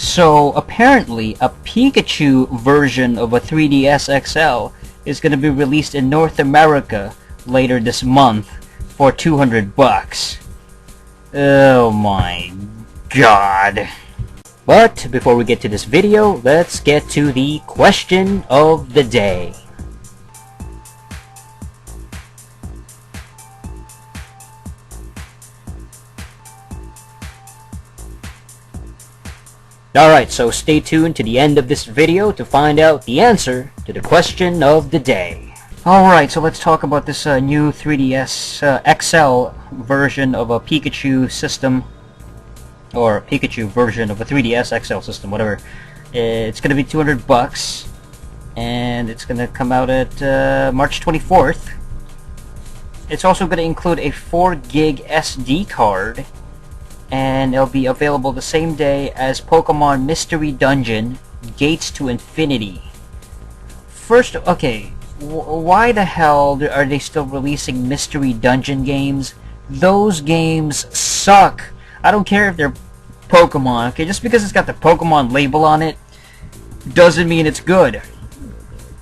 So apparently a Pikachu version of a 3DS XL is going to be released in North America later this month for $200. Oh my god. But before we get to this video, let's get to the question of the day. Alright, so stay tuned to the end of this video to find out the answer to the question of the day. Alright, so let's talk about this new 3DS XL version of a Pikachu system, or Pikachu version of a 3DS XL system, whatever. It's gonna be $200, and it's gonna come out at March 24th. It's also gonna include a 4 gig SD card, and it'll be available the same day as Pokemon Mystery Dungeon Gates to Infinity. First, okay, why the hell are they still releasing Mystery Dungeon games? Those games suck. I don't care if they're Pokemon, okay? Just because it's got the Pokemon label on it doesn't mean it's good.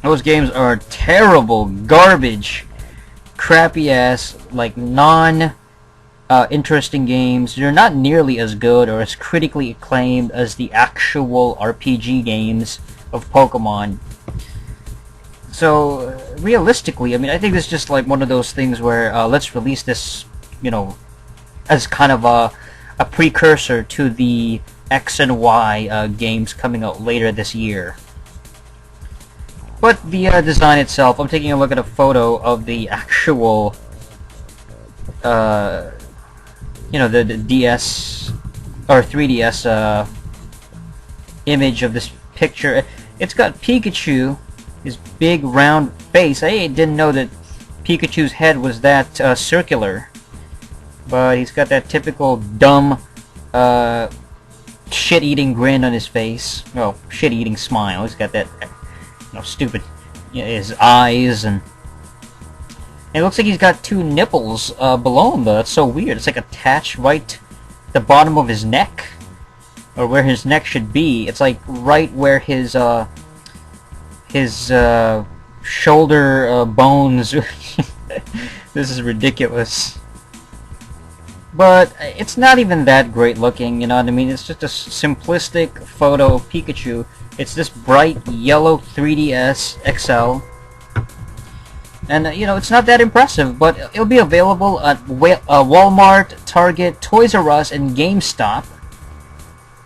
Those games are terrible, garbage, crappy ass, like interesting games. They're not nearly as good or as critically acclaimed as the actual RPG games of Pokemon. So realistically, I mean, I think it's just like one of those things where let's release this, you know, as kind of a precursor to the X and Y games coming out later this year. But the design itself, I'm taking a look at a photo of the actual you know, the DS or 3DS image of this picture. It's got Pikachu, his big round face. I didn't know that Pikachu's head was that circular, but he's got that typical dumb shit-eating grin on his face. Well, shit-eating smile. He's got that, you know, stupid, you know, his eyes, and it looks like he's got 2 nipples below him, though. That's so weird. It's like attached right at the bottom of his neck, or where his neck should be. It's like right where his shoulder bones. This is ridiculous. But it's not even that great looking, you know what I mean? It's just a simplistic photo of Pikachu. It's this bright yellow 3DS XL. And, you know, it's not that impressive, but it'll be available at Walmart, Target, Toys R Us, and GameStop.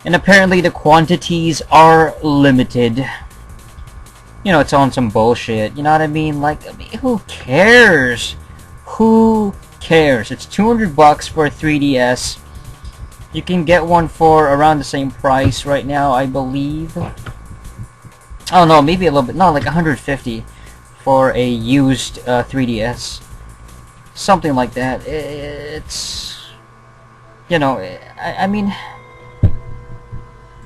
And apparently the quantities are limited. You know, it's on some bullshit, you know what I mean? Like, I mean, who cares? Who cares? It's $200 for a 3DS. You can get one for around the same price right now, I believe. Oh no, maybe a little bit, no, like $150. For a used 3DS, something like that. It's, you know, I mean,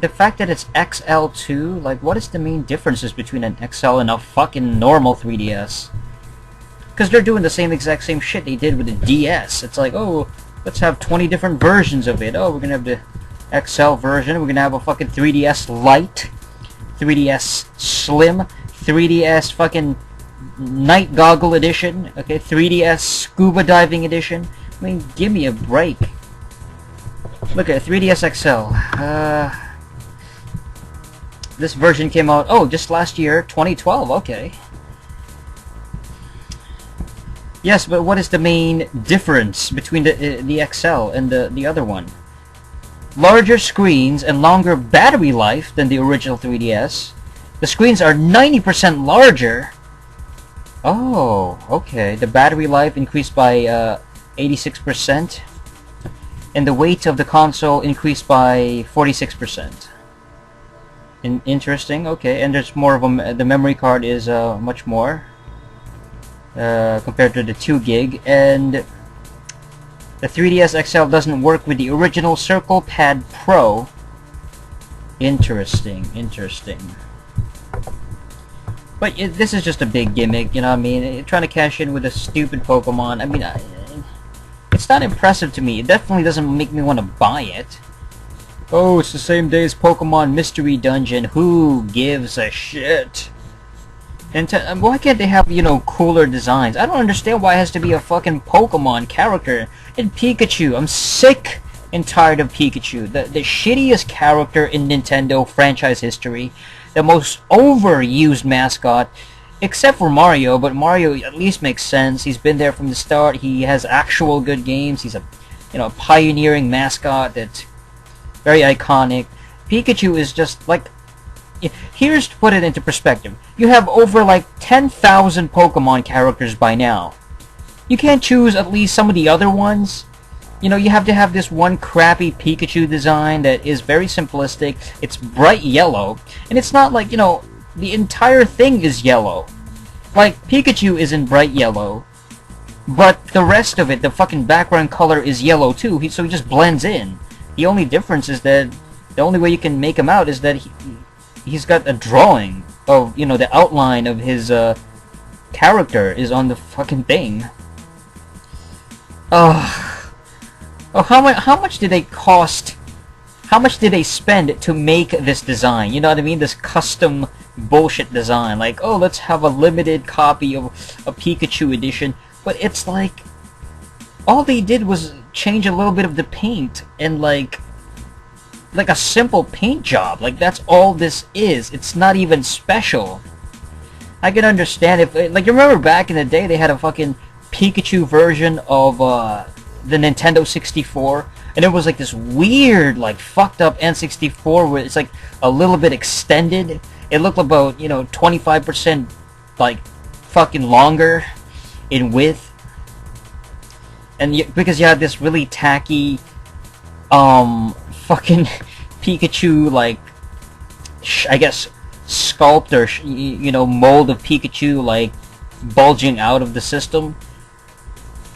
the fact that it's XL2, like, what is the main differences between an XL and a fucking normal 3DS? Because they're doing the exact same shit they did with the DS. It's like, oh, let's have 20 different versions of it. Oh, we're gonna have the XL version. We're gonna have a fucking 3DS Lite, 3DS Slim, 3DS fucking Night Goggle Edition, okay, 3DS Scuba Diving Edition. I mean, give me a break. Look at 3DS XL. This version came out, oh, just last year, 2012, okay. Yes, but what is the main difference between the XL and the other one? Larger screens and longer battery life than the original 3DS. The screens are 90% larger. Oh, okay. The battery life increased by 86%, and the weight of the console increased by 46%. Interesting. Okay, and there's more of the memory card is much more compared to the 2 gig, and the 3DS XL doesn't work with the original Circle Pad Pro. Interesting. But this is just a big gimmick, you know what I mean? Trying to cash in with a stupid Pokemon. I mean, it's not impressive to me. It definitely doesn't make me want to buy it. Oh, it's the same day as Pokemon Mystery Dungeon. Who gives a shit? And why can't they have, you know, cooler designs? I don't understand why it has to be a fucking Pokemon character. And Pikachu, I'm sick and tired of Pikachu. The shittiest character in Nintendo franchise history. The most overused mascot. Except for Mario, but Mario at least makes sense. He's been there from the start. He has actual good games. He's a, you know, pioneering mascot that's very iconic. Pikachu is just like... Here's to put it into perspective. You have over like 10,000 Pokemon characters by now. You can't choose at least some of the other ones. You know, you have to have this one crappy Pikachu design that is very simplistic. It's bright yellow. And it's not like, you know, the entire thing is yellow. Like, Pikachu is in bright yellow. But the rest of it, the fucking background color is yellow too. So he just blends in. The only difference is that the only way you can make him out is that he's got a drawing of, you know, the outline of his character is on the fucking thing. Oh, how much did they cost? How much did they spend to make this design? You know what I mean? This custom bullshit design. Like, oh, let's have a limited copy of a Pikachu edition. But it's like, all they did was change a little bit of the paint and like a simple paint job. Like, that's all this is. It's not even special. I can understand if, like, you remember back in the day they had a fucking Pikachu version of the Nintendo 64, and it was like this weird, like, fucked up N64 where it's like a little bit extended. It looked about, you know, 25% like fucking longer in width, and because you had this really tacky fucking Pikachu, like, I guess sculpt or you know, mold of Pikachu, like, bulging out of the system.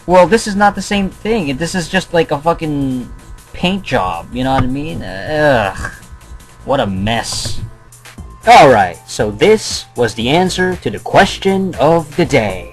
Well, this is not the same thing. This is just like a fucking paint job, you know what I mean? Ugh. What a mess. Alright, so this was the answer to the question of the day.